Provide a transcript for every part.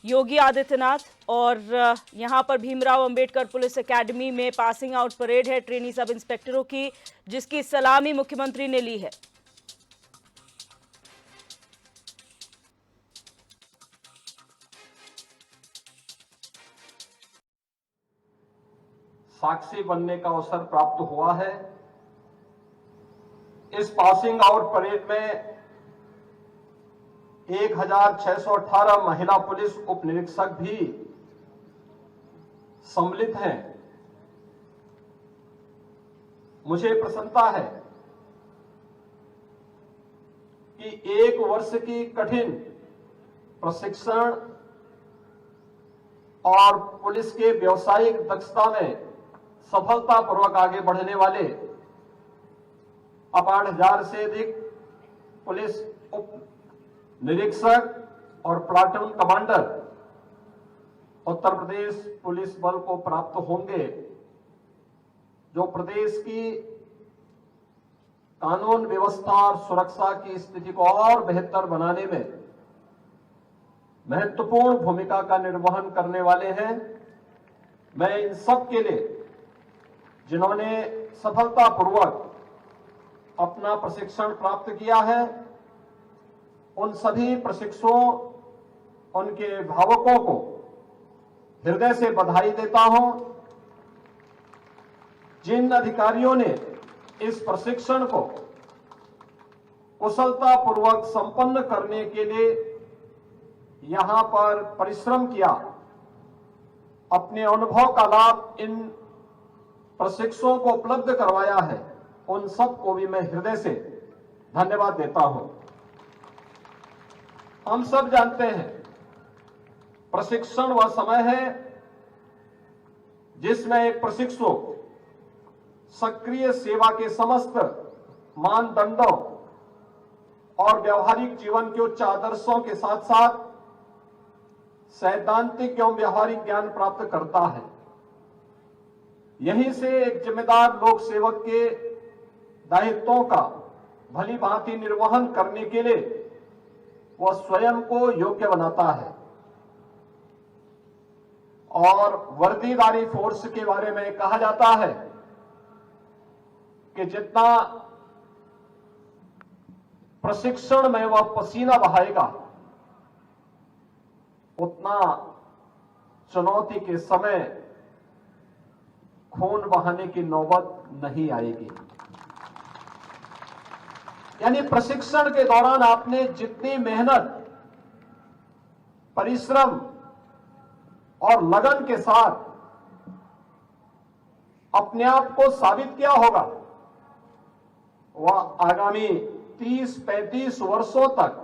योगी आदित्यनाथ और यहां पर भीमराव अंबेडकर पुलिस एकेडमी में पासिंग आउट परेड है ट्रेनी सब इंस्पेक्टरों की, जिसकी सलामी मुख्यमंत्री ने ली है। साक्षी बनने का अवसर प्राप्त हुआ है। इस पासिंग आउट परेड में 1618 महिला पुलिस उप निरीक्षक भी सम्मिलित हैं। मुझे प्रसन्नता है कि 1 वर्ष की कठिन प्रशिक्षण और पुलिस के व्यावसायिक दक्षता में सफलतापूर्वक आगे बढ़ने वाले अब 8,000 से अधिक पुलिस उप निरीक्षक और platoon commander Uttar Pradesh police बल को प्राप्त होंगे, जो प्रदेश की कानून व्यवस्था और सुरक्षा की स्थिति को और बेहतर बनाने में महत्वपूर्ण भूमिका का निर्वहन करने वाले हैं। मैं इन सब के लिए, जिन्होंने सफलतापूर्वक अपना प्रशिक्षण प्राप्त किया है, उन सभी प्रशिक्षुओं, उनके अभिभावकों को हृदय से बधाई देता हूं। जिन अधिकारियों ने इस प्रशिक्षण को कुशलतापूर्वक संपन्न करने के लिए यहां पर परिश्रम किया, अपने अनुभव का लाभ इन प्रशिक्षुओं को उपलब्ध करवाया है, उन सबको भी मैं हृदय से धन्यवाद देता हूं। हम सब जानते हैं, प्रशिक्षण वह समय है जिसमें एक प्रशिक्षु सक्रिय सेवा के समस्त मानदंडों और व्यवहारिक जीवन के उच्च आदर्शों के साथ साथ सैद्धांतिक एवं व्यवहारिक ज्ञान प्राप्त करता है। यहीं से एक जिम्मेदार लोक सेवक के दायित्वों का भली भांति निर्वहन करने के लिए वह स्वयं को योग्य बनाता है। और वर्दीधारी फोर्स के बारे में कहा जाता है कि जितना प्रशिक्षण में वह पसीना बहाएगा, उतना चुनौती के समय खून बहाने की नौबत नहीं आएगी। यानी प्रशिक्षण के दौरान आपने जितनी मेहनत, परिश्रम और लगन के साथ अपने आप को साबित किया होगा, वह आगामी 30-35 वर्षों तक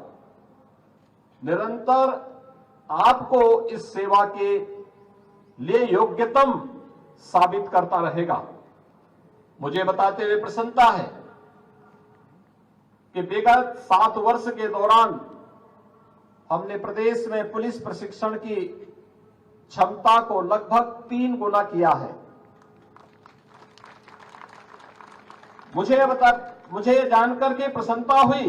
निरंतर आपको इस सेवा के लिए योग्यतम साबित करता रहेगा। मुझे बताते हुए प्रसन्नता है कि विगत 7 वर्ष के दौरान हमने प्रदेश में पुलिस प्रशिक्षण की क्षमता को लगभग 3 गुना किया है। मुझे जानकर के प्रसन्नता हुई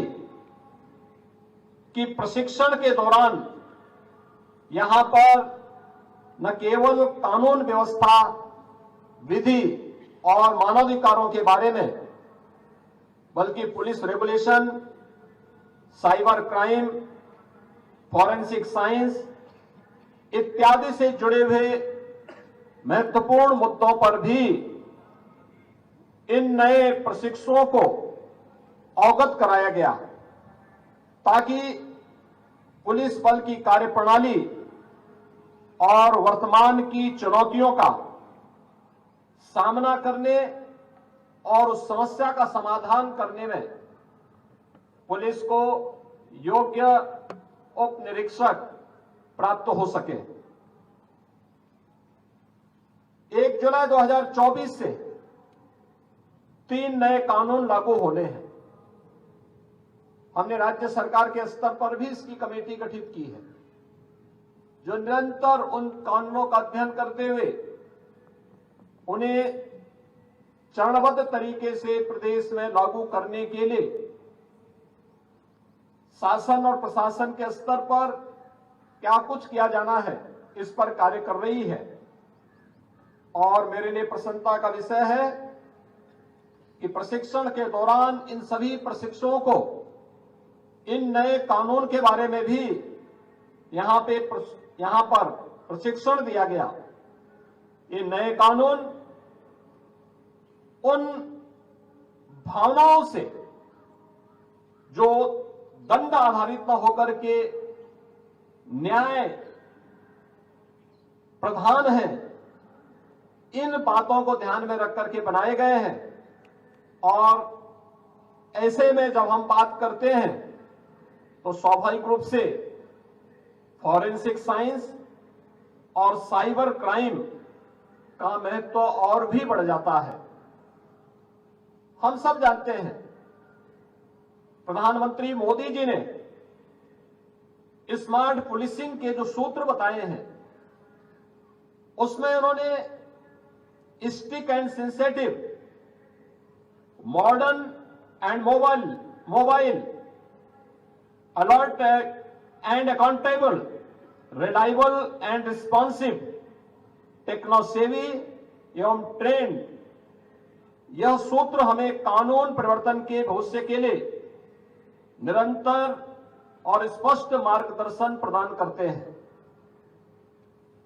कि प्रशिक्षण के दौरान यहां पर न केवल कानून व्यवस्था, विधि और मानवाधिकारों के बारे में, बल्कि police regulation, cyber crime, forensic science इत्यादि से जुड़े हुए महत्वपूर्ण मुद्दों पर भी इन नए प्रशिक्षुओं को अवगत कराया गया, ताकि पुलिस बल की कार्यप्रणाली और वर्तमान की चुनौतियों का सामना करने और उस समस्या का समाधान करने में पुलिस को योग्य उप निरीक्षक प्राप्त हो सके। 1 जुलाई 2024 से 3 नए कानून लागू होने हैं। हमने राज्य सरकार के स्तर पर भी इसकी कमेटी गठित की है, जो निरंतर उन कानूनों का अध्ययन करते हुए उन्हें चरणबद्ध तरीके से प्रदेश में लागू करने के लिए शासन और प्रशासन के स्तर पर क्या कुछ किया जाना है, इस पर कार्य कर रही है। और मेरे लिए प्रसन्नता का विषय है कि प्रशिक्षण के दौरान इन सभी प्रशिक्षुओं को इन नए कानून के बारे में भी यहां पर प्रशिक्षण दिया गया। ये नए कानून उन भावनाओं से जो दंड आधारित न होकर के न्याय प्रधान है, इन बातों को ध्यान में रख करके बनाए गए हैं। और ऐसे में जब हम बात करते हैं तो स्वाभाविक रूप से फॉरेंसिक साइंस और साइबर क्राइम का महत्व और भी बढ़ जाता है। हम सब जानते हैं प्रधानमंत्री मोदी जी ने स्मार्ट पुलिसिंग के जो सूत्र बताए हैं उसमें उन्होंने stick and sensitive, modern and mobile, alert and accountable, reliable and responsive, techno savvy एवं ट्रेंड, यह सूत्र हमें कानून परिवर्तन के भविष्य के लिए निरंतर और स्पष्ट मार्गदर्शन प्रदान करते हैं।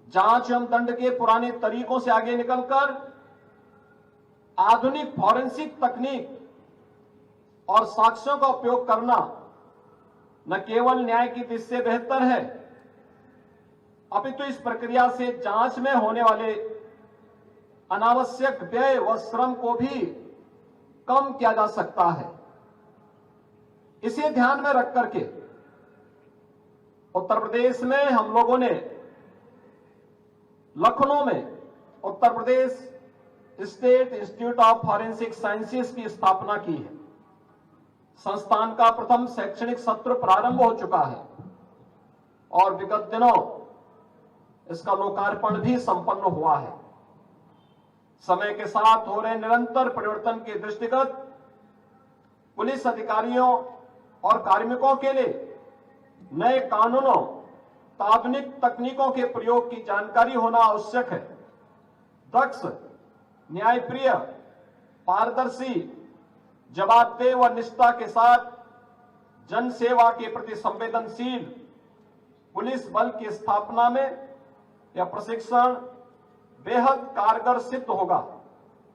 जांच एवं दंड के पुराने तरीकों से आगे निकलकर आधुनिक फॉरेंसिक तकनीक और साक्ष्यों का उपयोग करना न केवल न्याय की दृष्टि से बेहतर है, अपितु इस प्रक्रिया से जांच में होने वाले अनावश्यक व्यय व श्रम को भी कम किया जा सकता है। इसे ध्यान में रख करके उत्तर प्रदेश में हम लोगों ने लखनऊ में Uttar Pradesh state institute of forensic sciences की स्थापना की है। संस्थान का प्रथम शैक्षणिक सत्र प्रारंभ हो चुका है और विगत दिनों इसका लोकार्पण भी संपन्न हुआ है। समय के साथ हो रहे निरंतर परिवर्तन के दृष्टिगत पुलिस अधिकारियों और कार्मिकों के लिए नए कानूनों, आधुनिक तकनीकों के प्रयोग की जानकारी होना आवश्यक है। दक्ष, न्यायप्रिय, पारदर्शी, जवाबदेह व निष्ठा के साथ जन सेवा के प्रति संवेदनशील पुलिस बल की स्थापना में यह प्रशिक्षण बेहद कारगर सिद्ध होगा,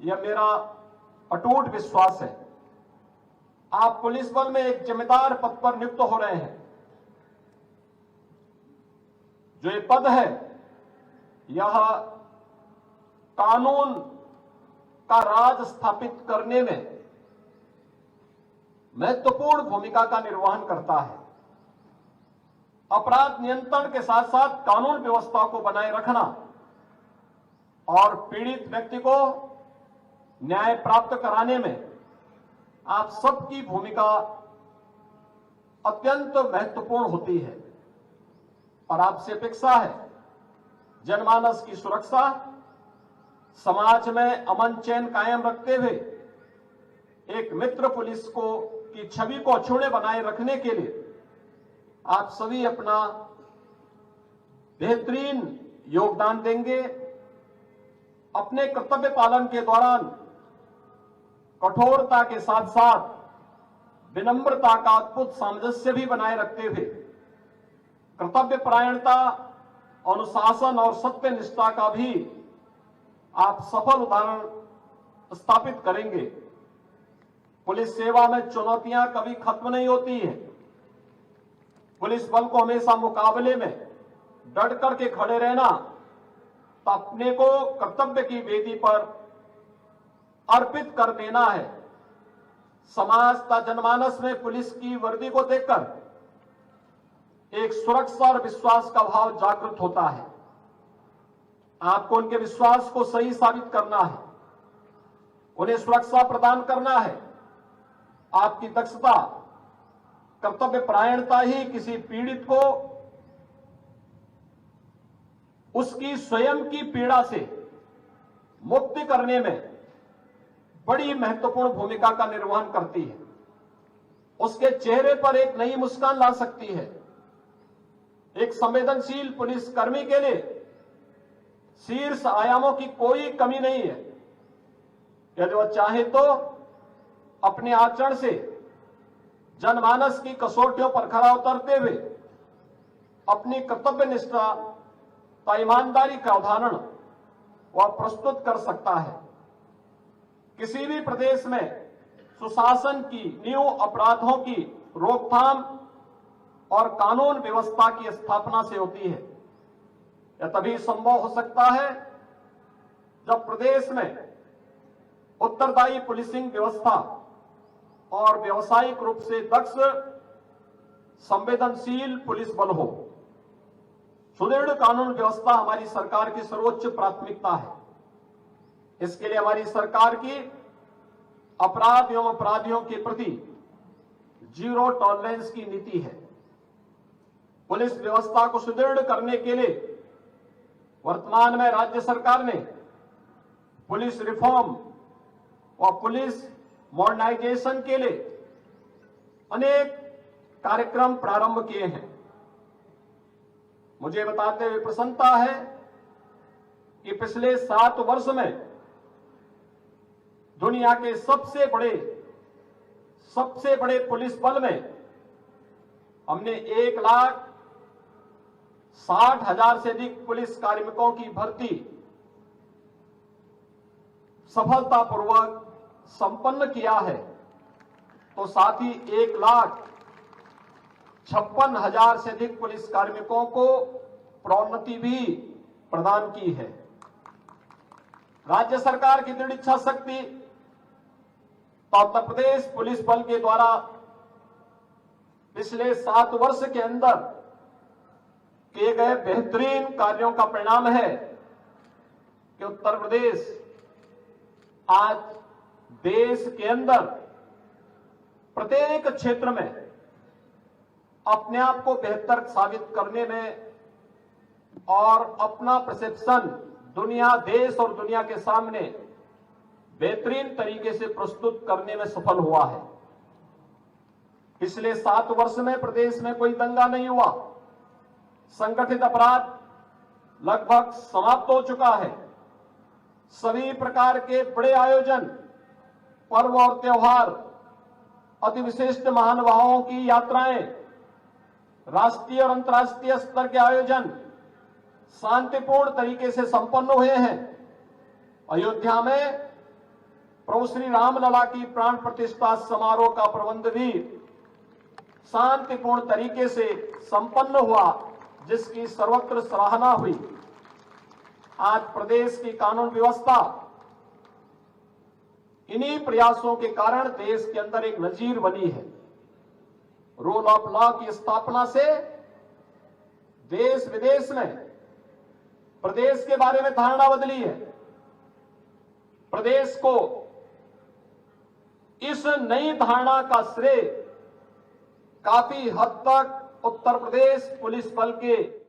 यह मेरा अटूट विश्वास है। आप पुलिस बल में एक जिम्मेदार पद पर नियुक्त हो रहे हैं। जो ये पद है यह कानून का राज स्थापित करने में महत्वपूर्ण भूमिका का निर्वहन करता है। अपराध नियंत्रण के साथ साथ कानून व्यवस्था को बनाए रखना और पीड़ित व्यक्ति को न्याय प्राप्त कराने में आप सबकी भूमिका अत्यंत महत्वपूर्ण होती है। और आपसे अपेक्षा है जनमानस की सुरक्षा, समाज में अमन चैन कायम रखते हुए एक मित्र पुलिस की छवि को अक्षुण्ण बनाए रखने के लिए आप सभी अपना बेहतरीन योगदान देंगे। अपने कर्तव्य पालन के दौरान कठोरता के साथ साथ विनम्रता का अद्भुत सामंजस्य भी बनाए रखते हुए कर्तव्य परायणता, अनुशासन और सत्यनिष्ठा का भी आप सफल उदाहरण स्थापित करेंगे। पुलिस सेवा में चुनौतियां कभी खत्म नहीं होती हैं। पुलिस बल को हमेशा मुकाबले में डट करके खड़े रहना, तो अपने को कर्तव्य की वेदी पर अर्पित कर देना है। समाज तथा जनमानस में पुलिस की वर्दी को देखकर एक सुरक्षा और विश्वास का भाव जागृत होता है। आपको उनके विश्वास को सही साबित करना है, उन्हें सुरक्षा प्रदान करना है। आपकी दक्षता, कर्तव्य परायणता ही किसी पीड़ित को उसकी स्वयं की पीड़ा से मुक्ति करने में बड़ी महत्वपूर्ण भूमिका का निर्वहन करती है। उसके चेहरे पर एक नई मुस्कान ला सकती है। एक संवेदनशील पुलिसकर्मी के लिए शीर्ष आयामों की कोई कमी नहीं है। यदि वह चाहे तो अपने आचरण से जनमानस की कसौटियों पर खरा उतरते हुए अपनी कर्तव्य निष्ठा व ईमानदारी का उदाहरण वह प्रस्तुत कर सकता है। किसी भी प्रदेश में सुशासन की नींव अपराधों की रोकथाम और कानून व्यवस्था की स्थापना से होती है। यह तभी संभव हो सकता है जब प्रदेश में उत्तरदायी पुलिसिंग व्यवस्था और व्यावसायिक रूप से दक्ष संवेदनशील पुलिस बल हो। सुदृढ़ कानून व्यवस्था हमारी सरकार की सर्वोच्च प्राथमिकता है। इसके लिए हमारी सरकार की अपराध एवं अपराधियों के प्रति जीरो टॉलरेंस की नीति है। पुलिस व्यवस्था को सुदृढ़ करने के लिए वर्तमान में राज्य सरकार ने पुलिस रिफॉर्म और पुलिस मॉडर्नाइजेशन के लिए अनेक कार्यक्रम प्रारंभ किए हैं। मुझे बताते हुए प्रसन्नता है कि पिछले 7 वर्ष में दुनिया के सबसे बड़े पुलिस बल में हमने 1,60,000 से अधिक पुलिस कार्मिकों की भर्ती सफलतापूर्वक संपन्न किया है। तो साथ ही 1,56,000 से अधिक पुलिस कार्मिकों को प्रोन्नति भी प्रदान की है। राज्य सरकार की दृढ़ इच्छा शक्ति तो उत्तर प्रदेश पुलिस बल के द्वारा पिछले 7 वर्ष के अंदर किए गए बेहतरीन कार्यों का परिणाम है कि उत्तर प्रदेश आज देश के अंदर प्रत्येक क्षेत्र में अपने आप को बेहतर साबित करने में और अपना परसेप्शन देश और दुनिया के सामने बेहतरीन तरीके से प्रस्तुत करने में सफल हुआ है। पिछले 7 वर्ष में प्रदेश में कोई दंगा नहीं हुआ। संगठित अपराध लगभग समाप्त हो चुका है। सभी प्रकार के बड़े आयोजन, पर्व और त्योहार, अति विशिष्ट महानुभावों की यात्राएं, राष्ट्रीय और अंतर्राष्ट्रीय स्तर के आयोजन शांतिपूर्ण तरीके से संपन्न हुए हैं। अयोध्या में प्रभु श्री रामलला की प्राण प्रतिष्ठा समारोह का प्रबंध भी शांतिपूर्ण तरीके से संपन्न हुआ, जिसकी सर्वत्र सराहना हुई। आज प्रदेश की कानून व्यवस्था इन्हीं प्रयासों के कारण देश के अंदर एक नजीर बनी है। रूल ऑफ लॉ की स्थापना से देश विदेश में प्रदेश के बारे में धारणा बदली है। प्रदेश को इस नई धारणा का श्रेय काफी हद तक उत्तर प्रदेश पुलिस बल के